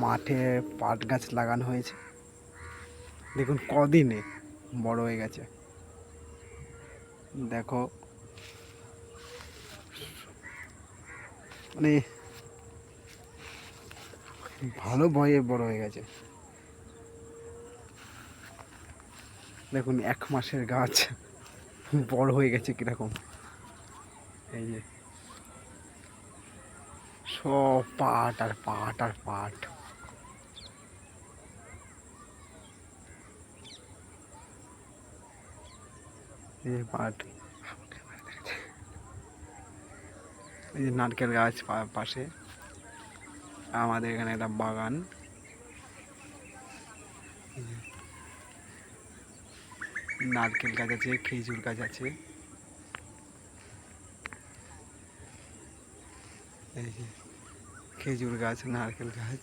মাঠে পাট গাছ লাগানো হয়েছে, দেখুন কদিনে বড় হয়ে গেছে। দেখো মানে ভালো বয়ে বড় হয়ে গেছে। দেখুন 1 মাসের গাছ বড় হয়ে গেছে কিরকম। এই যে সব পাট আর পাট আর পাট। এই যে পাট, এই যে নারকেল গাছ পাশে। আমাদের এখানে একটা বাগান, নারকেল গাছ আছে, খেজুর গাছ আছে। এই যে খেজুর গাছ, নারকেল গাছ।